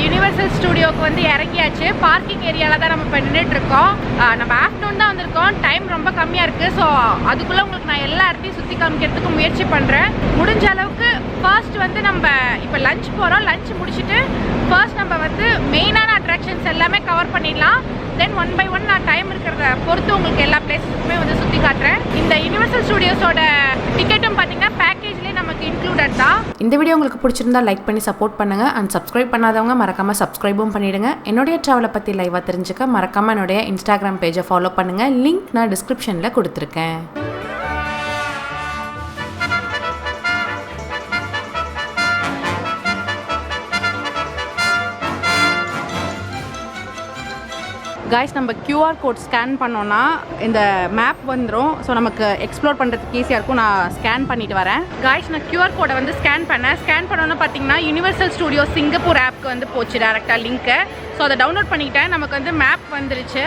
Universal ஸ்டுடியோக்கு வந்து இறங்கியாச்சு. Parking ஏரியாவில் தான் நம்ம இப்போ நின்றுட்டுருக்கோம். நம்ம ஆஃப்டர்நூன் தான் வந்திருக்கோம். டைம் ரொம்ப கம்மியாக இருக்குது. ஸோ அதுக்குள்ளே உங்களுக்கு நான் எல்லா இடத்தையும் சுற்றி காமிக்கிறதுக்கு முயற்சி பண்ணுறேன். முடிஞ்ச அளவுக்கு ஃபர்ஸ்ட் வந்து நம்ம இப்போ லஞ்ச் போகிறோம். லஞ்ச் முடிச்சுட்டு ஃபர்ஸ்ட் நம்ம வந்து மெயினான அட்ராக்ஷன்ஸ் எல்லாமே கவர் பண்ணிடலாம். தென் ஒன் பை ஒன் நான் டைம் இருக்கிறத பொறுத்து உங்களுக்கு எல்லா பிளேஸஸுமே வந்து சுற்றி காட்டுறேன். இந்த யூனிவர்சல் ஸ்டுடியோஸோட டிக்கெட்டும் பார்த்தீங்கன்னா பேக்கேஜ்லேயே நமக்கு இன்க்ளூடட் தான். இந்த வீடியோ உங்களுக்கு பிடிச்சிருந்தா லைக் பண்ணி சப்போர்ட் பண்ணுங்கள். அண்ட் சப்ஸ்கிரைப் பண்ணாதவங்க மறக்காமல் சப்ஸ்கிரைபும் பண்ணிவிடுங்க. என்னுடைய ட்ராவலை பற்றி லைவாக தெரிஞ்சுக்க மறக்காமல் என்னுடைய இன்ஸ்டாகிராம் பேஜை ஃபாலோ பண்ணுங்கள். லிங்க் நான் டிஸ்கிரிப்ஷனில் கொடுத்துருக்கேன். காய்ஸ், நம்ம கியூஆர் கோட் ஸ்கேன் பண்ணோன்னா இந்த மேப் வந்துடும். ஸோ நமக்கு எக்ஸ்ப்ளோர் பண்ணுறதுக்கு ஈஸியாக இருக்கும். நான் ஸ்கேன் பண்ணிட்டு வரேன். காய்ஸ், நான் கியூஆர் கோடை வந்து ஸ்கேன் பண்ணோன்னு பார்த்தீங்கன்னா யூனிவர்சல் ஸ்டுடியோ சிங்கப்பூர் ஆப்க்கு வந்து போச்சு டேரெக்டாக லிங்க்கு. ஸோ அதை டவுன்லோட் பண்ணிக்கிட்டேன். நமக்கு வந்து மேப் வந்துருச்சு.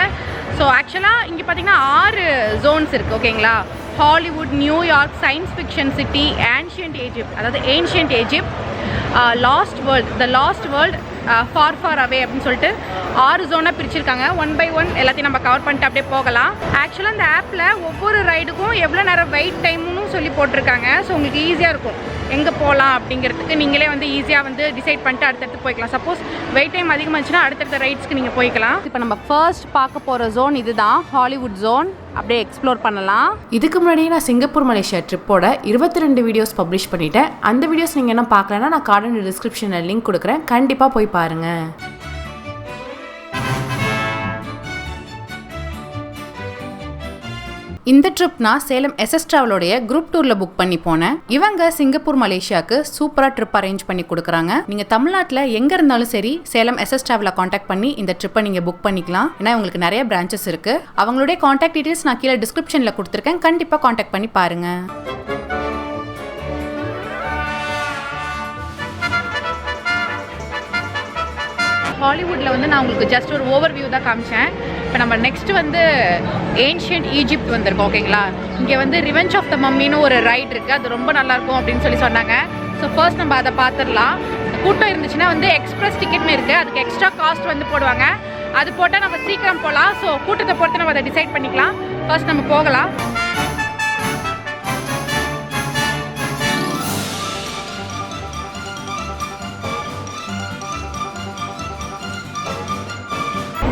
ஸோ ஆக்சுவலாக இங்கே பார்த்தீங்கன்னா 6 ஜோன்ஸ் இருக்குது. ஓகேங்களா? Hollywood, New York, science fiction city, ancient Egypt, last world, far away அப்படின்னு சொல்லிட்டு 6 ஜோனாக பிரிச்சிருக்காங்க. ஒன் பை ஒன் எல்லாத்தையும் நம்ம கவர் பண்ணிட்டு அப்படியே போகலாம். ஆக்சுவலாக இந்த ஆப்பில் ஒவ்வொரு ரைடுக்கும் எவ்வளோ நேரம் வெயிட் டைம்னு சொல்லி போட்டிருக்காங்க. ஸோ உங்களுக்கு ஈஸியாக இருக்கும் எங்கே போகலாம் அப்படிங்கிறதுக்கு. நீங்களே வந்து ஈஸியாக வந்து டிசைட் பண்ணிட்டு அடுத்தடுத்து போய்க்கலாம். சப்போஸ் வெயிட் டைம் அதிகமாக இருந்துச்சுன்னா அடுத்தடுத்த ரைட்ஸ்க்கு நீங்கள் போய்க்கலாம். இப்போ நம்ம ஃபர்ஸ்ட் பார்க்க போகிற ஜோன் இதுதான், ஹாலிவுட் ஜோன். அப்படியே எக்ஸ்ப்ளோர் பண்ணலாம். இதுக்கு முன்னாடியே நான் சிங்கப்பூர் மலேசியா ட்ரிப்போட 22 வீடியோஸ் பப்ளிஷ் பண்ணிட்டேன். அந்த வீடியோஸ் நீங்கள் என்ன பார்க்கலன்னா நான் கார்டன் டிஸ்கிரிப்ஷனில் லிங்க் கொடுக்குறேன். கண்டிப்பாக போய் பாருங்கள். இந்த ட்ரிப் நான் சேலம் SS டிராவலோடைய குரூப் டூரில் புக் பண்ணி போனேன். இவங்க சிங்கப்பூர் மலேசியாவுக்கு சூப்பராக ட்ரிப் அரேஞ்ச் பண்ணி கொடுக்குறாங்க. நீங்கள் தமிழ்நாட்டில் எங்கே இருந்தாலும் சரி சேலம் SS டிராவலை காண்டாக்ட் பண்ணி இந்த ட்ரிப்பை நீங்கள் புக் பண்ணிக்கலாம். ஏன்னா உங்களுக்கு நிறைய பிரான்ச்சஸ் இருக்குது. அவங்களுடைய காண்டாக்ட் டீட்டெயில்ஸ் நான் கீழே டிஸ்கிரிப்ஷனில் கொடுத்துருக்கேன். கண்டிப்பாக காண்டாக்ட் பண்ணி பாருங்கள். ஹாலிவுட்டில் வந்து நான் உங்களுக்கு ஜஸ்ட் ஒரு ஓவர் வியூ தான் காமிச்சேன். இப்போ நம்ம நெக்ஸ்ட் வந்து ஏன்ஷியன்ட் ஈஜிப்ட் வந்திருக்கோம். ஓகேங்களா? இங்கே வந்து ரிவெஞ்ச் ஆஃப் த மம்மின்னு ஒரு ரைட் இருக்குது. அது ரொம்ப நல்லாயிருக்கும் அப்படின்னு சொல்லி சொன்னாங்க. ஸோ ஃபர்ஸ்ட் நம்ம அதை பார்த்துடலாம். கூட்டம் இருந்துச்சுன்னா வந்து எக்ஸ்பிரஸ் டிக்கெட்னு இருக்குது. அதுக்கு எக்ஸ்ட்ரா காஸ்ட் வந்து போடுவாங்க. அது போட்டால் நம்ம சீக்கிரம் போகலாம். ஸோ கூட்டத்தை பொறுத்து நம்ம அதை டிசைட் பண்ணிக்கலாம். ஃபர்ஸ்ட் நம்ம போகலாம்.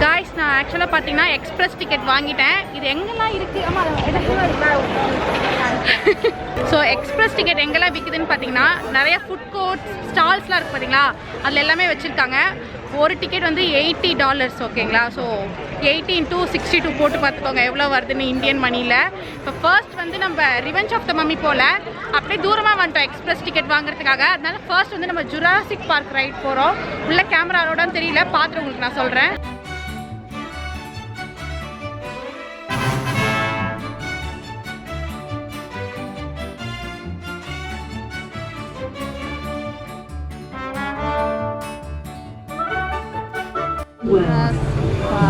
காய்ஸ், நான் ஆக்சுவலாக பார்த்தீங்கன்னா எக்ஸ்பிரஸ் டிக்கெட் வாங்கிட்டேன். இது எங்கெல்லாம் இருக்குது? ஆமாம், ஸோ எக்ஸ்பிரஸ் டிக்கெட் எங்கெல்லாம் விற்குதுன்னு பார்த்தீங்கன்னா நிறைய ஃபுட் கோர்ட்ஸ், ஸ்டால்ஸ்லாம் இருக்குது பார்த்தீங்களா? அதில் எல்லாமே வச்சுருக்காங்க. ஒரு டிக்கெட் வந்து $80. ஓகேங்களா? ஸோ 80 × 62 போட்டு பார்த்துக்கோங்க எவ்வளோ வருதுன்னு இந்தியன் மணியில். இப்போ ஃபர்ஸ்ட் வந்து நம்ம ரிவெஞ்ச் ஆஃப் த மம்மி போல் அப்படியே தூரமாக வந்துட்டோம் எக்ஸ்பிரஸ் டிக்கெட் வாங்குறதுக்காக. அதனால ஃபர்ஸ்ட் வந்து நம்ம ஜுராசிக் பார்க் ரைட் போகிறோம். உள்ள கேமராவோட தெரியல, பார்த்துட்டு உங்களுக்கு நான் சொல்கிறேன்.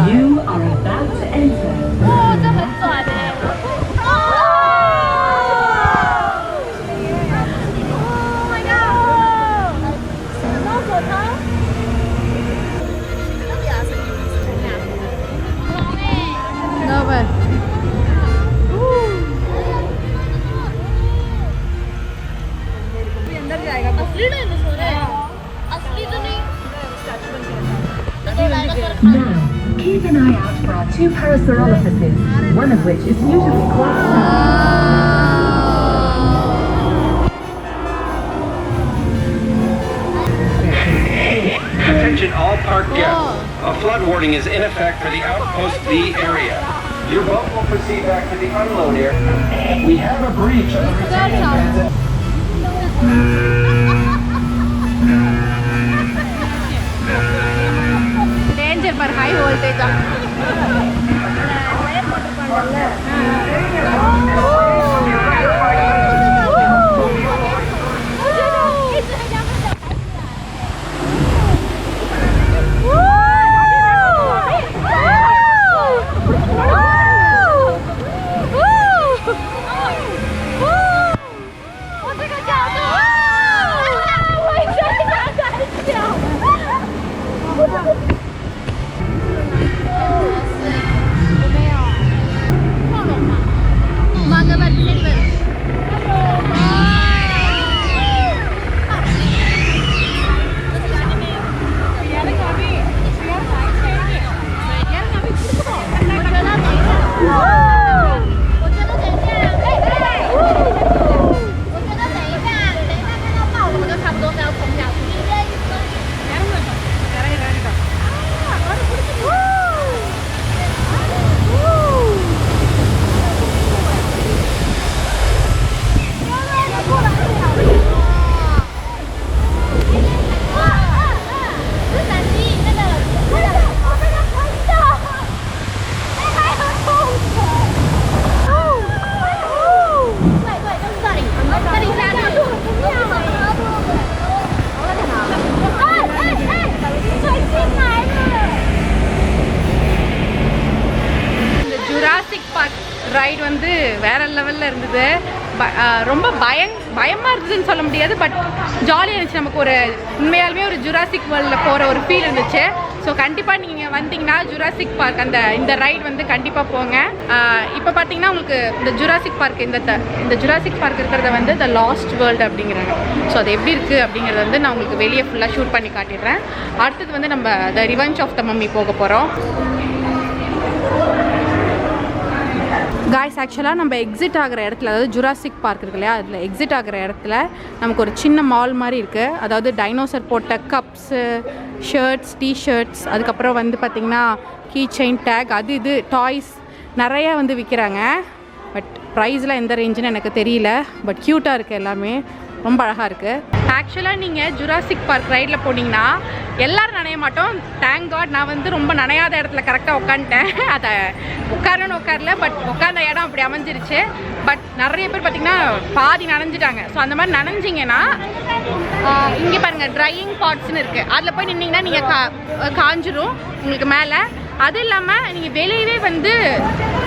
You are about to enter. 这很短哎。Oh my god！ 猫手套。No way. असली डायनासोर है। असली तो नहीं। Now, keep an eye out for our 2 Parasaurolophuses, one of which is usually quite Attention all park guests. A flood warning is in effect for the Outpost B area. Your boat will proceed back to the unload area. We have a breach of the retaining transit. Danger for high voltage. Ride வந்து வேற லெவலில் இருந்தது. ரொம்ப பயமாக இருந்ததுன்னு சொல்ல முடியாது, but ஜாலியாக இருந்துச்சு. நமக்கு ஒரு உண்மையாலுமே ஒரு ஜுராசிக் வேர்ல்டில் போகிற ஒரு ஃபீல் இருந்துச்சு. ஸோ கண்டிப்பாக நீங்கள் வந்தீங்கன்னா ஜுராசிக் பார்க் இந்த ரைடு வந்து கண்டிப்பாக போங்க. இப்போ பார்த்தீங்கன்னா உங்களுக்கு இந்த ஜுராசிக் பார்க் இந்த ஜுராசிக் பார்க் இருக்கிறத வந்து த லாஸ்ட் வேர்ல்டு அப்படிங்கிறாங்க. ஸோ அது எப்படி இருக்குது அப்படிங்கிறத வந்து நான் உங்களுக்கு வெளியே ஃபுல்லாக ஷூட் பண்ணி காட்டிடுறேன். அடுத்தது வந்து நம்ம the revenge of the mummy போக போகிறோம். காய்ஸ், ஆக்சுவலாக நம்ம எக்ஸிட் ஆகிற இடத்துல, அதாவது ஜுராசிக் பார்க் இருக்கு இல்லையா, அதில் எக்ஸிட் ஆகிற இடத்துல நமக்கு ஒரு சின்ன மால் மாதிரி இருக்குது. அதாவது டைனோசர் போட்ட கப்ஸு, ஷர்ட்ஸ், டிஷர்ட்ஸ், அதுக்கப்புறம் வந்து பார்த்திங்கன்னா கீ செயின், டேக், அது இது டாய்ஸ் நிறையா வந்து விற்கிறாங்க. பட் ப்ரைஸ்லாம் எந்த ரேஞ்சுன்னு எனக்கு தெரியல. பட் க்யூட்டாக இருக்குது, எல்லாமே ரொம்ப அழகாக இருக்குது. ஆக்சுவலாக நீங்கள் ஜுராசிக் பார்க் ரைடில் போனீங்கன்னா எல்லோரும் நனைய மாட்டோம். தேங்க் காட் நான் வந்து ரொம்ப நனையாத இடத்துல கரெக்டாக உட்காந்துட்டேன். அதை உட்காரன்னு உட்காரல, பட் உட்காந்த இடம் அப்படி அமைஞ்சிருச்சு. பட் நிறைய பேர் பார்த்திங்கன்னா பாதி நனைஞ்சிட்டாங்க. ஸோ அந்த மாதிரி நனைஞ்சிங்கன்னா இங்கே பாருங்கள் ட்ரையிங் பாட்ஸ்னு இருக்குது. அதில் போய் நின்னிங்கன்னா நீங்கள் காஞ்சிரும் உங்களுக்கு மேலே. அது இல்லாமல் நீங்கள் வெளியவே வந்து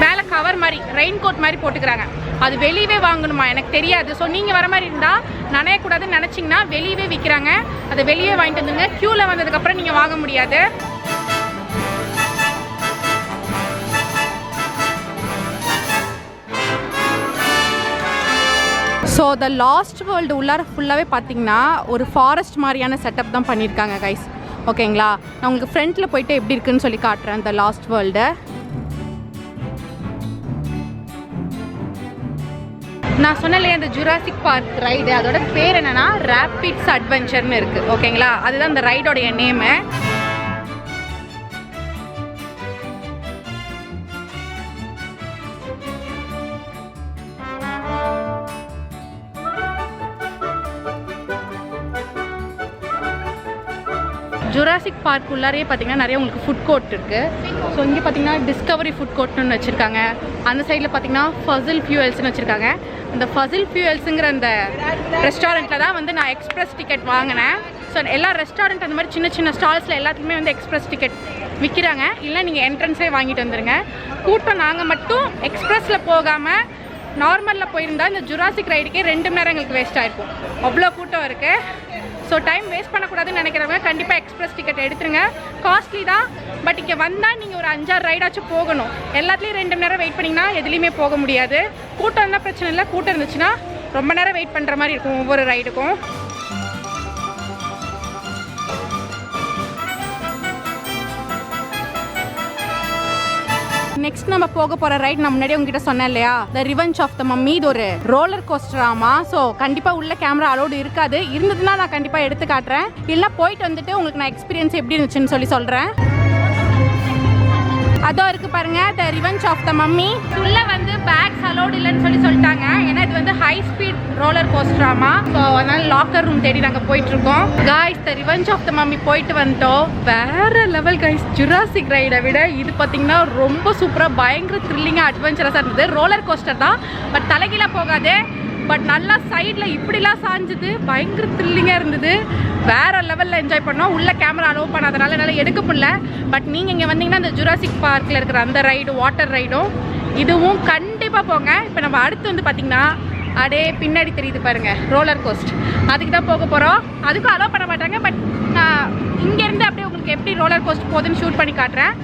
மேலே கவர் மாதிரி ரெயின் கோட் மாதிரி போட்டுக்கிறாங்க. அது வெளியவே வாங்கணுமா எனக்கு தெரியாது. ஸோ நீங்கள் வர மாதிரி இருந்தால் நனையக்கூடாதுன்னு நினச்சிங்கன்னா வெளியவே விற்கிறாங்க. அதை வெளியே வாங்கிட்டு வந்துங்க. க்யூவில் வந்ததுக்கப்புறம் நீங்கள் வாங்க முடியாது. ஸோ த லாஸ்ட் வேர்ல்டு உள்ளார ஃபுல்லாகவே பார்த்தீங்கன்னா ஒரு ஃபாரஸ்ட் மாதிரியான செட்டப் தான் பண்ணியிருக்காங்க கைஸ். ஓகேங்களா, நான் உங்களுக்கு ஃப்ரண்ட்டில் போயிட்டு எப்படி இருக்குன்னு சொல்லி காட்டுறேன் த லாஸ்ட் வேர்ல்டு. நான் சொன்னலையே அந்த ஜுராசிக் பார்க் ரைடு, அதோட பேர் என்னன்னா ரேபிட்ஸ் அட்வென்ச்சர்னு இருக்குது. ஓகேங்களா, அதுதான் அந்த ரைடோடைய நேமு. ஜுராசிக் பார்க் உள்ளாரே பார்த்தீங்கன்னா நிறைய உங்களுக்கு ஃபுட் கோர்ட் இருக்குது. ஸோ இங்கே பார்த்தீங்கன்னா டிஸ்கவரி ஃபுட் கோர்ட்னு வச்சுருக்காங்க. அந்த சைடில் பார்த்தீங்கன்னா ஃபசில் ஃபியூயல்ஸ்னு வச்சுருக்காங்க. அந்த ஃபசில் ஃபியூயல்ஸுங்கிற அந்த ரெஸ்டாரண்ட்டில் தான் வந்து நான் எக்ஸ்பிரஸ் டிக்கெட் வாங்கினேன். ஸோ எல்லா ரெஸ்டாரண்ட் அந்த மாதிரி சின்ன சின்ன ஸ்டால்ஸில் எல்லாத்துக்குமே வந்து எக்ஸ்பிரஸ் டிக்கெட் விற்கிறாங்க. இல்லை நீங்கள் என்ட்ரன்ஸே வாங்கிட்டு வந்துடுங்க. கூட்டம் நாங்கள் மட்டும் எக்ஸ்பிரஸில் போகாமல் நார்மலில் போயிருந்தால் இந்த ஜுராசிக் ரைடுக்கே 2 மணி நேரம் எங்களுக்கு வேஸ்ட் ஆகிருக்கும். அவ்வளோ கூட்டம் இருக்குது. ஸோ டைம் வேஸ்ட் பண்ணக்கூடாதுன்னு நினைக்கிறவங்க கண்டிப்பாக எக்ஸ்பிரஸ் டிக்கெட் எடுத்துருங்க. காஸ்ட்லி தான், பட் இங்கே வந்தால் நீங்கள் ஒரு 5-6 ரைடாச்சும் போகணும். எல்லாத்துலேயும் 2 மணி நேரம் வெயிட் பண்ணிங்கன்னா எதுலேயுமே போக முடியாது. கூட்டம் இருந்தால் பிரச்சனை இல்லை, கூட்டம் இருந்துச்சுன்னா ரொம்ப நேரம் வெயிட் பண்ணுற மாதிரி இருக்கும் ஒவ்வொரு ரைடுக்கும். நெக்ஸ்ட் நம்ம போக போகிற ரைட் நான் முன்னாடியே உங்ககிட்ட சொன்னேன் இல்லையா, the revenge of the mummy. இது ஒரு ரோலர் கோஸ்டராமா. ஸோ கண்டிப்பாக உள்ள கேமரா அலோடு இருக்காது. இருந்ததுன்னா நான் கண்டிப்பாக எடுத்து காட்டுறேன். இல்லை போயிட்டு வந்துட்டு உங்களுக்கு நான் எக்ஸ்பீரியன்ஸ் எப்படி இருந்துச்சுன்னு சொல்கிறேன். அதோ இருக்குது பாருங்கள் the revenge of the mummy. உள்ளே வந்து பேக்ஸ் அலோடு இல்லைன்னு சொல்லிட்டாங்க. ஏன்னா இது வந்து ஹை ஸ்பீட் ரோலர் கோஸ்டராமா. ஸோ அதனால லாக்கர் ரூம் தேடி நாங்கள் போயிட்டுருக்கோம். Guys, the revenge of the mummy போயிட்டு வந்துட்டோம். வேறு லெவல் கைஸ். ஜுராசிக் ரைடை விட இது பார்த்திங்கன்னா ரொம்ப சூப்பராக பயங்கர த்ரில்லிங்காக அட்வென்ச்சரஸாக இருந்தது. ரோலர் கோஸ்டர் தான், பட் தலைகீழாக போகாது. பட் நல்லா சைடில் இப்படிலாம் சாஞ்சுது. பயங்கர த்ரில்லிங்காக இருந்தது. வேறு லெவலில் என்ஜாய் பண்ணோம். உள்ள கேமரா அலோவ் பண்ணாதனால என்னால் எடுக்க முடியல. பட் நீங்கள் இங்கே வந்தீங்கன்னா இந்த ஜுராசிக் பார்க்கில் இருக்கிற அந்த ரைடு, வாட்டர் ரைடும், இதுவும் கண்டிப்பாக போங்க. இப்போ நம்ம அடுத்து வந்து பார்த்திங்கன்னா அப்படியே பின்னாடி தெரியுது பாருங்கள் ரோலர் கோஸ்ட். அதுக்கு தான் போக போகிறோம். அதுக்கும் அலோவ் பண்ண மாட்டாங்க. பட் நான் இங்கேருந்து அப்படியே உங்களுக்கு எப்படி ரோலர் கோஸ்ட் போகுதுன்னு ஷூட் பண்ணி காட்டுறேன்.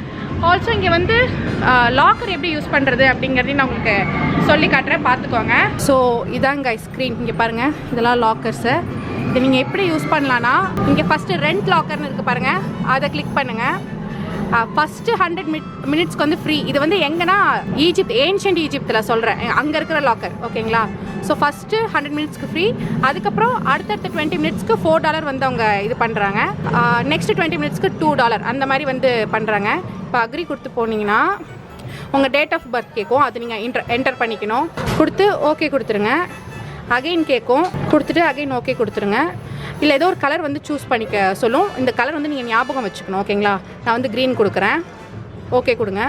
ஆல்சோ இங்கே வந்து லாக்கர் எப்படி யூஸ் பண்ணுறது அப்படிங்கிறதையும் நான் உங்களுக்கு சொல்லி காட்டுறேன், பார்த்துக்கோங்க. ஸோ இதாங்க ஸ்க்ரீன், இங்கே பாருங்கள் இதெல்லாம் லாக்கர்ஸு. இதை நீங்கள் எப்படி யூஸ் பண்ணலான்னா, இங்கே ஃபஸ்ட்டு ரெண்ட் லாக்கர்னு இருக்குது பாருங்கள், அதை கிளிக் பண்ணுங்கள். ஃபஸ்ட்டு 100 மினிட்ஸ்க்கு வந்து ஃப்ரீ. இது வந்து எங்கன்னா ஏன்ஷியன்ட் ஈஜிப்தில் சொல்கிறேன், அங்கே இருக்கிற லாக்கர். ஓகேங்களா, ஸோ ஃபஸ்ட்டு 100 மினிட்ஸ்க்கு ஃப்ரீ. அதுக்கப்புறம் அடுத்தடுத்த 20 மினிட்ஸ்க்கு $4 வந்து அவங்க இது பண்ணுறாங்க. நெக்ஸ்ட்டு 20 மினிட்ஸ்க்கு $2 அந்த மாதிரி வந்து பண்ணுறாங்க. இப்போ அக்ரி கொடுத்து போனீங்கன்னா உங்கள் டேட் ஆஃப் பர்த் கேட்கும். அது நீங்கள் என்டர் பண்ணிக்கணும். கொடுத்து ஓகே கொடுத்துருங்க. அகைன் கேட்கும், கொடுத்துட்டு அகைன் ஓகே கொடுத்துருங்க. இல்லை ஏதோ ஒரு கலர் வந்து சூஸ் பண்ணிக்க சொல்லும். இந்த கலர் வந்து நீங்கள் ஞாபகம் வச்சுக்கணும். ஓகேங்களா, நான் வந்து க்ரீன் கொடுக்குறேன். ஓகே கொடுங்க.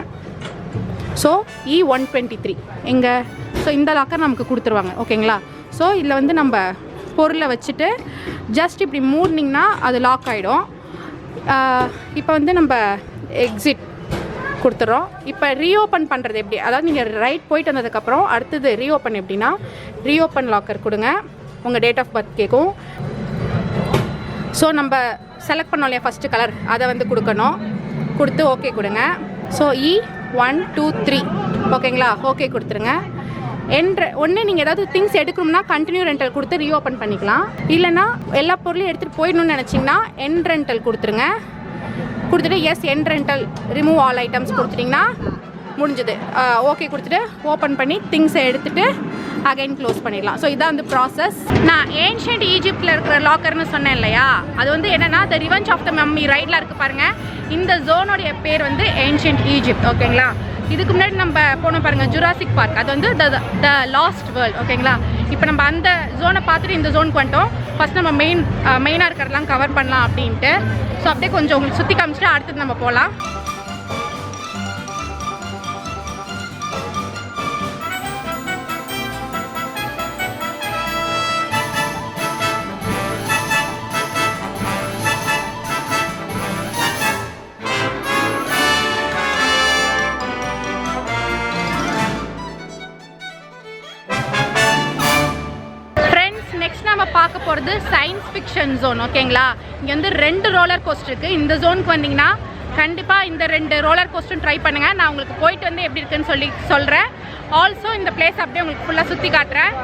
ஸோ E123 எங்கே? ஸோ இந்த லாக்கர் நமக்கு கொடுத்துருவாங்க. ஓகேங்களா, ஸோ இதில் வந்து நம்ம பொருளை வச்சுட்டு ஜஸ்ட் இப்படி மூடினிங்கன்னா அது லாக் ஆகிடும். இப்போ வந்து நம்ம எக்ஸிட் கொடுத்துட்றோம். இப்போ ரீஓப்பன் பண்ணுறது எப்படி, அதாவது நீங்கள் ரைட் போயிட்டு வந்ததுக்கப்புறம் அடுத்தது ரீஓப்பன் எப்படின்னா, ரீஓப்பன் லாக்கர் கொடுங்க, உங்கள் டேட் ஆஃப் பர்த் கேட்கும். ஸோ நம்ம செலக்ட் பண்ணோம் இல்லையா ஃபஸ்ட்டு கலர், அதை வந்து கொடுக்கணும். கொடுத்து ஓகே கொடுங்க. ஸோ E1 2 3 ஓகேங்களா, ஓகே கொடுத்துருங்க. ஒன்று நீங்கள் ஏதாவது திங்ஸ் எடுக்கணும்னா கண்டினியூ ரெண்டல் கொடுத்து ரீஓப்பன் பண்ணிக்கலாம். இல்லைனா எல்லா பொருளையும் எடுத்துகிட்டு போயிடணும்னு நினச்சிங்கன்னா எண்ட் ரெண்டல் கொடுத்துருங்க. கொடுத்துட்டு yes end rental remove all items கொடுத்துட்டிங்கன்னா முடிஞ்சது. ஓகே கொடுத்துட்டு ஓப்பன் பண்ணி திங்ஸை எடுத்துகிட்டு அகைன் க்ளோஸ் பண்ணிடலாம். ஸோ இதான் வந்து ப்ராசஸ். நான் ஏன்ஷியன்ட் ஈஜிப்டில் இருக்கிற லாக்கர்னு சொன்னேன் இல்லையா, அது வந்து என்னென்னா the revenge of the mummy ரைட்டில் இருக்குது பாருங்கள். இந்த ஜோனுடைய பேர் வந்து ஏன்ஷியன்ட் ஈஜிப்ட் ஓகேங்களா. இதுக்கு முன்னாடி நம்ம போனோம் பாருங்கள் ஜுராசிக் பார்க், அது வந்து த லாஸ்ட் வேர்ல்ட் ஓகேங்களா. இப்போ நம்ம அந்த ஜோனை பார்த்துட்டு இந்த ஜோனுக்கு வந்துட்டோம். ஃபஸ்ட் நம்ம மெயினாக இருக்கிறதெல்லாம் கவர் பண்ணலாம் அப்படின்ட்டு. ஸோ அப்படியே கொஞ்சம் உங்களுக்கு சுற்றி காமிச்சிட்டு அடுத்தது நம்ம போகலாம். பார்க்க போகிறது சயின்ஸ் ஃபிக்ஷன் ஜோன் ஓகேங்களா. இங்கே வந்து 2 ரோலர் கோஸ்டர் இருக்குது. இந்த ஜோனுக்கு வந்தீங்கன்னா கண்டிப்பாக இந்த 2 ரோலர் கோஸ்டரும் ட்ரை பண்ணுங்கள். நான் உங்களுக்கு போயிட்டு வந்து எப்படி இருக்குன்னு சொல்கிறேன். ஆல்சோ இந்த பிளேஸ் அப்படியே உங்களுக்கு ஃபுல்லாக சுற்றி காட்டுறேன்.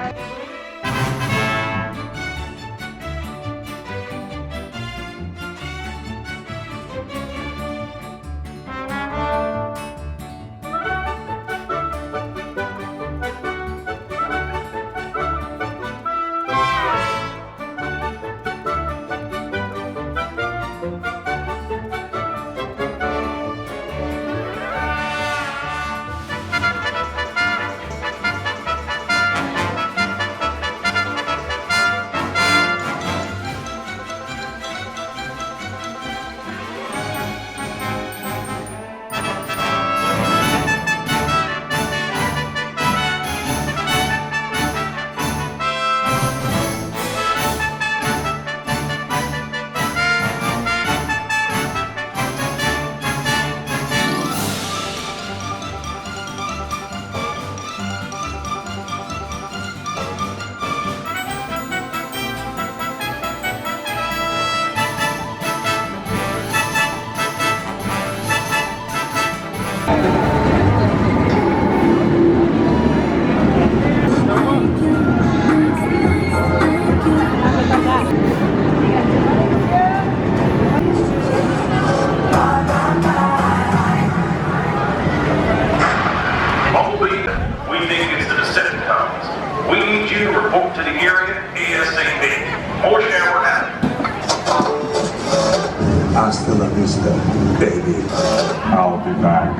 Hasta la vista, baby. I'll be back.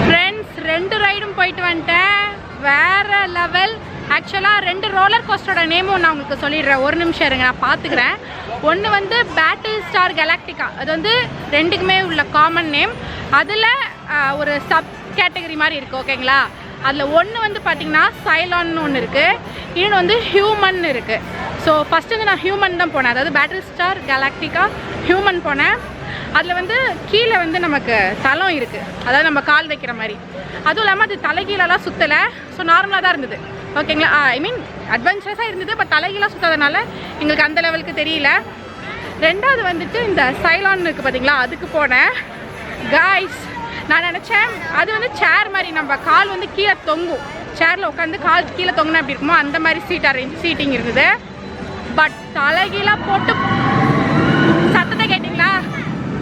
Friends 2 ரைடும் போயிட்டு வந்துட்டேன். வேற லெவல். ஆக்சுவலாக 2 ரோலர் கோஸ்டரோட நேமும் நான் உங்களுக்கு சொல்லிடுறேன். ஒரு நிமிஷம் இருங்க, நான் பார்த்துக்கிறேன். ஒன்று வந்து பேட்டில் ஸ்டார் கெலாக்டிகா, அது வந்து 2க்குமே உள்ள காமன் நேம். அதில் ஒரு சப் கேட்டகரி மாதிரி இருக்குது ஓகேங்களா. அதில் ஒன்று வந்து பார்த்திங்கன்னா சைலான்னு ஒன்று இருக்குது, இன்னொன்று வந்து ஹியூமன் இருக்குது. ஸோ ஃபஸ்ட்டு வந்து நான் ஹியூமன் தான் போனேன், அதாவது பேட்டில் ஸ்டார் கெலாக்டிகா ஹியூமன் போனேன். அதில் வந்து கீழே வந்து நமக்கு தளம் இருக்குது, அதாவது நம்ம கால் வைக்கிற மாதிரி. அதுவும் இல்லாமல் அது தலைகீழெல்லாம் சுற்றலை, ஸோ நார்மலாக தான் இருந்தது ஓகேங்களா. ஐ மீன் அட்வென்ச்சரஸாக இருந்தது, பட் தலைகீழாக சுற்றாதனால எங்களுக்கு அந்த லெவலுக்கு தெரியல. 2வது வந்துட்டு இந்த சைலான் இருக்குது பார்த்தீங்களா, அதுக்கு போனேன். காய்ஸ் நான் நினச்சேன் அது வந்து சேர் மாதிரி, நம்ம கால் வந்து கீழே தொங்கும், சேரில் உட்காந்து கால் கீழே தொங்கினா எப்படி இருக்குமோ அந்த மாதிரி சீட்டிங் இருந்தது. பட் தலைகீழாக போட்டு சத்தத்தை கேட்டிங்களா,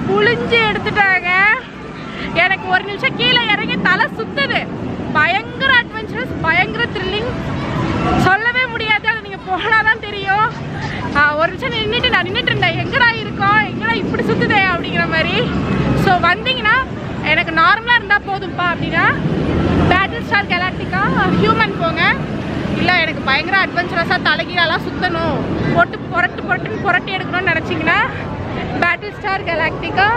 புழிஞ்சு எடுத்துட்டாங்க. எனக்கு ஒரு நிமிஷம் கீழே இறங்கி தலை சுத்துது. பயங்கர அட்வென்ச்சரஸ், பயங்கர த்ரில்லிங், சொல்லவே முடியாது. அது நீங்கள் போனால் தான் தெரியும். ஒரு நிமிஷம் நான் நின்றுட்டு இருந்தேன், எங்கடா இருக்கோம், எங்கடா இப்படி சுற்றுதே அப்படிங்கிற மாதிரி. ஸோ வந்தீங்கன்னா எனக்கு நார்மலாக இருந்தால் போதும்ப்பா அப்படின்னா பேட்டில் ஸ்டார் கெலாக்டிகா ஹியூமன் போங்க. இல்லை எனக்கு பயங்கர அட்வென்ச்சரஸாக தலைகீழெல்லாம் சுற்றணும், போட்டு புரட்டுன்னு புரட்டி எடுக்கணும்னு நினச்சிங்கன்னா பேட்டில் ஸ்டார் கெலாக்டிகா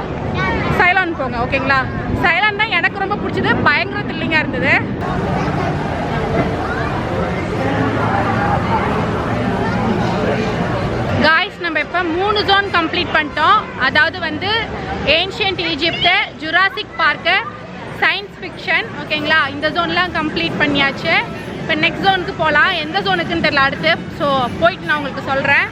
சைலான் போங்க ஓகேங்களா. சைலான் தான் எனக்கு ரொம்ப பிடிச்சது, பயங்கர த்ரில்லிங்காக இருந்தது. காய்ஸ் நம்ம இப்போ 3 ஜோன் கம்ப்ளீட் பண்ணிட்டோம். அதாவது வந்து ancient Egypt, Jurassic park, science fiction ஓகேங்களா. இந்த ஜோன்லாம் கம்ப்ளீட் பண்ணியாச்சு. இப்போ நெக்ஸ்ட் ஜோனுக்கு போகலாம். எந்த ஜோனுக்குன்னு தெரியல அடுத்து. ஸோ போயிட்டு நான் உங்களுக்கு சொல்கிறேன்.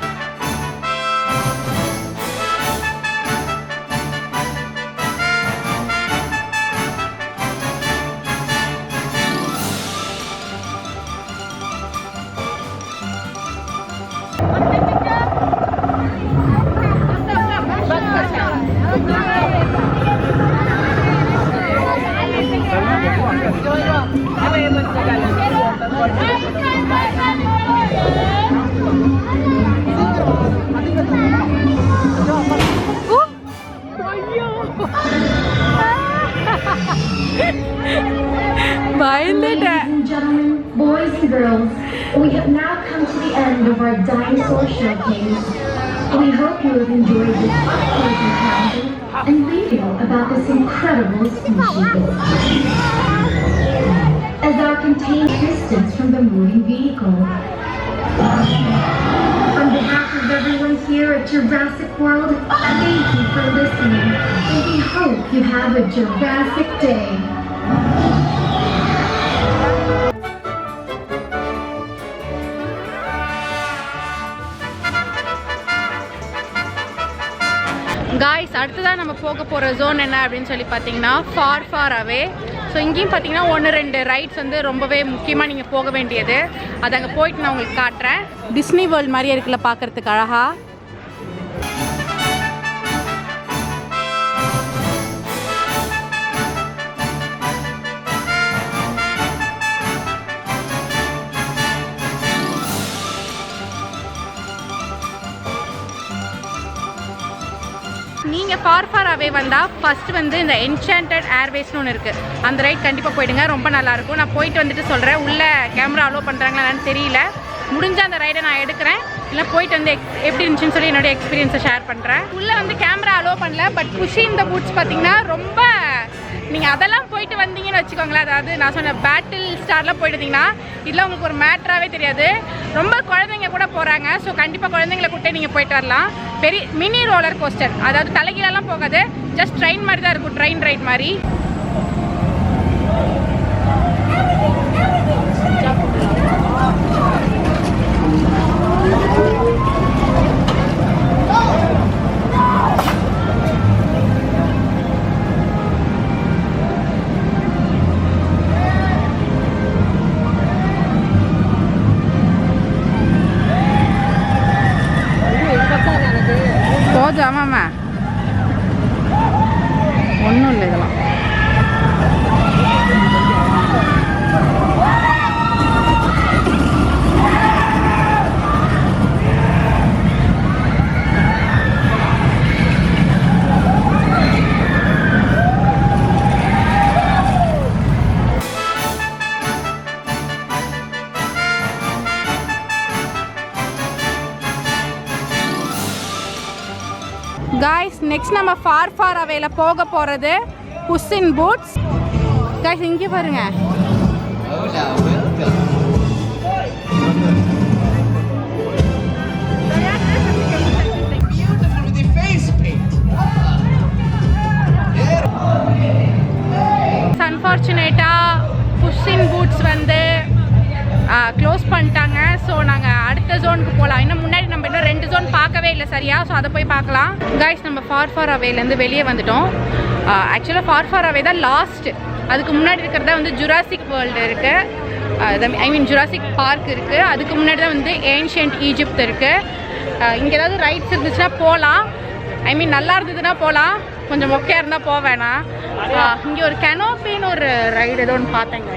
Ladies and gentlemen, boys and girls, we have now come to the end of our dinosaur showcase. We hope you have enjoyed this up-close encounter and video about this incredible species. As our contained distance from the moving vehicle. On behalf of everyone here at Jurassic World, thank you for listening, and we hope you have a Jurassic Day. Guys அடுத்ததான் நம்ம போக போகிற zone என்ன அப்படின்னு சொல்லி பார்த்தீங்கன்னா far away. So இங்கேயும் பார்த்தீங்கன்னா 1-2 ரைட்ஸ் வந்து ரொம்பவே முக்கியமாக நீங்கள் போக வேண்டியது. அது அங்கே போயிட்டு நான் உங்களுக்கு காட்டுறேன். டிஸ்னி வேர்ல்டு மாதிரியே இருக்குல்ல பார்க்குறதுக்கு அழகா. நீங்கள் ஃபார் அவே வந்தால் ஃபஸ்ட்டு வந்து இந்த என்சாண்டட் ஏர்வேஸ்னு ஒன்று இருக்குது. அந்த ரைட் கண்டிப்பாக போயிடுங்க, ரொம்ப நல்லாயிருக்கும். நான் போயிட்டு வந்துட்டு சொல்கிறேன். உள்ளே கேமரா அலோவ் பண்ணுறாங்களான்னு தெரியல. முடிஞ்ச அந்த ரைடை நான் எடுக்கிறேன். இல்லை போயிட்டு வந்து எப்படி இருந்துச்சுன்னு சொல்லி என்னோடய எக்ஸ்பீரியன்ஸை ஷேர் பண்ணுறேன். உள்ளே வந்து கேமரா அலோவ் பண்ணல, but Puss in the Boots பார்த்தீங்கன்னா ரொம்ப நீங்கள் அதெல்லாம் போயிட்டு வந்தீங்கன்னு வச்சுக்கோங்களேன். அதாவது நான் சொன்ன பேட்டில் ஸ்டார்லாம் போயிட்டு வந்தீங்கன்னா இதெல்லாம் உங்களுக்கு ஒரு மேட்டராகவே தெரியாது. ரொம்ப குழந்தைங்க கூட போகிறாங்க. ஸோ கண்டிப்பாக குழந்தைங்களை கூப்பிட்டு நீங்கள் போயிட்டு வரலாம். பெரிய மினி ரோலர் கோஸ்டர், அதாவது தலைகீழெல்லாம் போகாது, ஜஸ்ட் ட்ரெயின் மாதிரி தான் இருக்கும், ட்ரெயின் ரைட் மாதிரி. போதாமாம்மா ஒன்றும் இல்லை இதெல்லாம். காய்ஸ் நெக்ஸ்ட் நம்ம ஃபார் அவேல போக போகிறது புஷ் இன் பூட்ஸ். காய்ஸ் இங்கே பாருங்க. அன்ஃபார்ச்சுனேட்டாக புஷ் இன் பூட்ஸ் வந்து க்ளோஸ் பண்ணிட்டாங்க. ஸோ நாங்கள் அடுத்த ஜோனுக்கு போகலாம். இன்னும் முன்னாடி நம்ம இன்னும் 2 ஜோன் பார்க்கவே இல்லை சரியா. ஸோ அதை போய் பார்க்கலாம். காய்ஸ் நம்ம ஃபார் அவேலேருந்து வெளியே வந்துட்டோம். ஆக்சுவலாக ஃபார் அவே தான் லாஸ்ட்டு. அதுக்கு முன்னாடி இருக்கிறதா வந்து ஜுராசிக் வேர்ல்டு இருக்குது, ஐ மீன் ஜுராசிக் பார்க் இருக்குது. அதுக்கு முன்னாடி தான் வந்து ஏன்ஷியன்ட் ஈஜிப்ட் இருக்குது. இங்கே ஏதாவது ரைட்ஸ் இருந்துச்சுன்னா போகலாம். ஐ மீன் நல்லா இருந்ததுன்னா போகலாம், கொஞ்சம் மொக்கையாக இருந்தால் போவேண்ணா. இங்கே ஒரு கெனோப்பின்னு ஒரு ரைடு ஏதோ ஒன்று பார்த்தேங்க,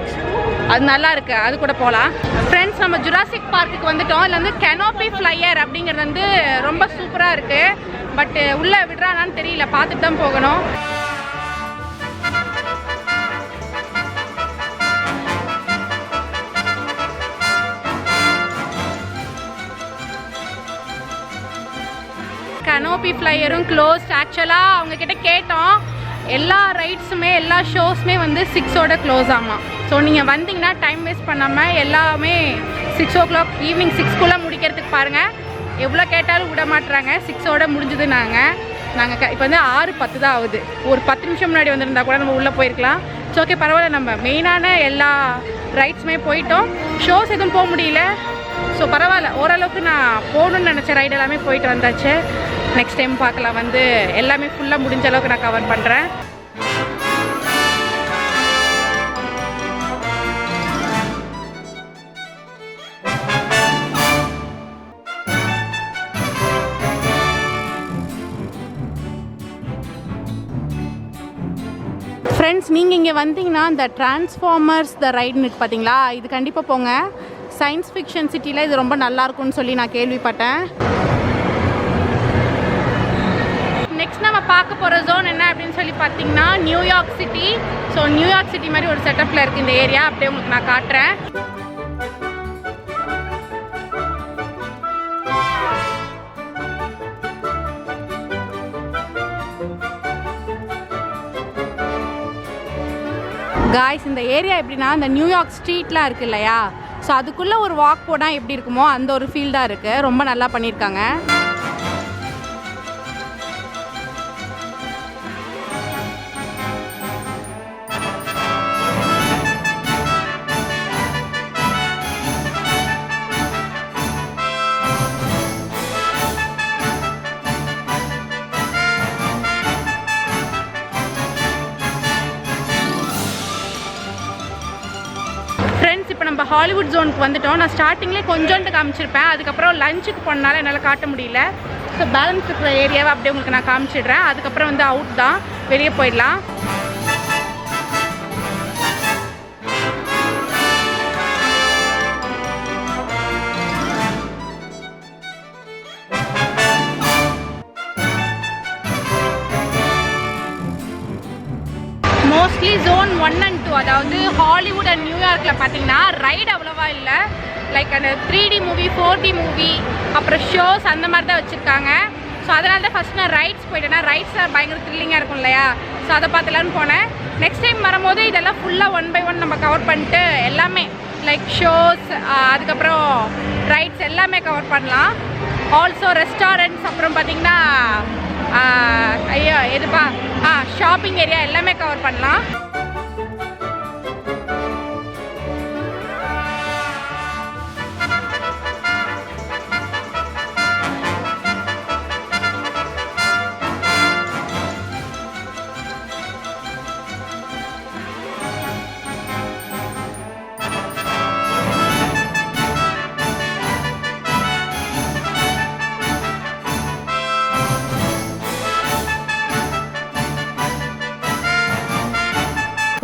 அது நல்லா இருக்குது, அது கூட போகலாம். ஃப்ரெண்ட்ஸ் நம்ம ஜுராசிக் பார்க்குக்கு வந்துட்டோம். இதில் வந்து கெனோப்பி ஃப்ளையர் அப்படிங்கிறது வந்து ரொம்ப சூப்பராக இருக்குது. பட் உள்ளே விடுறானான்னு தெரியல, பார்த்துட்டு தான் போகணும். Canopy ஃப்ளையரும் closed. ஆக்சுவலாக அவங்கக்கிட்ட கேட்டோம், எல்லா ரைட்ஸுமே எல்லா ஷோஸுமே வந்து 6ஓட க்ளோஸ் ஆமாம். ஸோ நீங்கள் வந்தீங்கன்னா டைம் வேஸ்ட் பண்ணாமல் எல்லாமே 6 o'clock ஈவினிங் 6க்குள்ளே முடிக்கிறதுக்கு பாருங்கள். எவ்வளோ கேட்டாலும் விட மாட்டுறாங்க. 6ஓட முடிஞ்சது. நாங்கள் இப்போ வந்து 6:10 தான் ஆகுது. ஒரு 10 நிமிஷம் முன்னாடி வந்திருந்தா கூட நம்ம உள்ளே போயிருக்கலாம். ஸோ ஓகே பரவாயில்ல, நம்ம மெயினான எல்லா ரைட்ஸுமே போயிட்டோம். ஷோஸ் எதுவும் போக முடியல. ஸோ பரவாயில்ல, ஓரளவுக்கு நான் போகணுன்னு நினச்ச ரைடு எல்லாமே போயிட்டு வந்தாச்சு. நெக்ஸ்ட் டைம் பார்க்கலாம். வந்து எல்லாமே ஃபுல்லாக முடிஞ்ச அளவுக்கு நான் கவர் பண்ணுறேன். ஃப்ரெண்ட்ஸ், நீங்கள் இங்கே வந்தீங்கன்னா இந்த டிரான்ஸ்ஃபார்மர்ஸ் த ரைடுன்னு பார்த்தீங்களா, இது கண்டிப்பாக போங்க. சயின்ஸ் ஃபிக்ஷன் சிட்டியில் இது ரொம்ப நல்லாயிருக்கும்னு சொல்லி நான் கேள்விப்பட்டேன். நெக்ஸ்ட் நம்ம பார்க்க போகிற ஜோன் என்ன அப்படின்னு சொல்லி பார்த்தீங்கன்னா New York city. So New York city மாதிரி ஒரு செட்டப்பில் இருக்குது இந்த ஏரியா. அப்படியே உங்களுக்கு நான் காட்டுறேன். காய்ஸ், இந்த ஏரியா எப்படின்னா இந்த நியூயார்க் ஸ்ட்ரீட்லாம் இருக்குது இல்லையா, ஸோ அதுக்குள்ளே ஒரு வாக் போனால் எப்படி இருக்குமோ அந்த ஒரு ஃபீல் தான் இருக்குது. ரொம்ப நல்லா பண்ணியிருக்காங்க. ஃப்ரெண்ட்ஸ், இப்போ நம்ம ஹாலிவுட் ஜோனுக்கு வந்துட்டோம். நான் ஸ்டார்டிங்லேயே கொஞ்சோண்டு காமிச்சிருப்பேன். அதுக்கப்புறம் லஞ்சுக்கு போனால என்னால் காட்ட முடியல. ஸோ பேலன்ஸ் இருக்கிற ஏரியாவை அப்படியே உங்களுக்கு நான் காமிச்சிடுறேன். அதுக்கப்புறம் வந்து அவுட் தான், வெளியே போயிடலாம். மோஸ்ட்லி ஜோன் 1 and 2, அதாவது ஹாலிவுட் அண்ட் நியூயார்க்கில் பார்த்தீங்கன்னா ரைடு அவ்வளோவா இல்லை. லைக் அந்த 3D மூவி, 4D மூவி, அப்புறம் ஷோஸ் அந்த மாதிரி தான் வச்சுருக்காங்க. ஸோ அதனால தான் ஃபஸ்ட் நான் ரைட்ஸ் போயிட்டேன்னா ரைட்ஸ் பயங்கர த்ரில்லிங்காக இருக்கும் இல்லையா, ஸோ அதை பார்த்துலான்னு போனேன். நெக்ஸ்ட் டைம் வரும்போது இதெல்லாம் ஃபுல்லாக 1 by 1 நம்ம கவர் பண்ணிட்டு எல்லாமே லைக் ஷோஸ், அதுக்கப்புறம் ரைட்ஸ் எல்லாமே கவர் பண்ணலாம். ஆல்சோ ரெஸ்டாரண்ட்ஸ், அப்புறம் பார்த்திங்கன்னா ஐயோ எதுப்பா ஷாப்பிங் ஏரியா எல்லாமே கவர் பண்ணலாம்.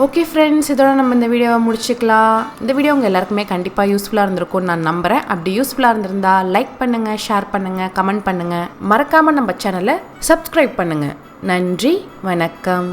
ஓகே ஃப்ரெண்ட்ஸ், இதோட நம்ம இந்த வீடியோவை முடிச்சுக்கலாம். இந்த வீடியோ உங்கள் எல்லாருக்குமே கண்டிப்பாக யூஸ்ஃபுல்லாக இருந்திருக்கும்னு நான் நம்புகிறேன். அப்படி யூஸ்ஃபுல்லாக இருந்திருந்தா லைக் பண்ணுங்கள், ஷேர் பண்ணுங்கள், கமெண்ட் பண்ணுங்கள். மறக்காமல் நம்ம சேனலை சப்ஸ்கிரைப் பண்ணுங்கள். நன்றி, வணக்கம்.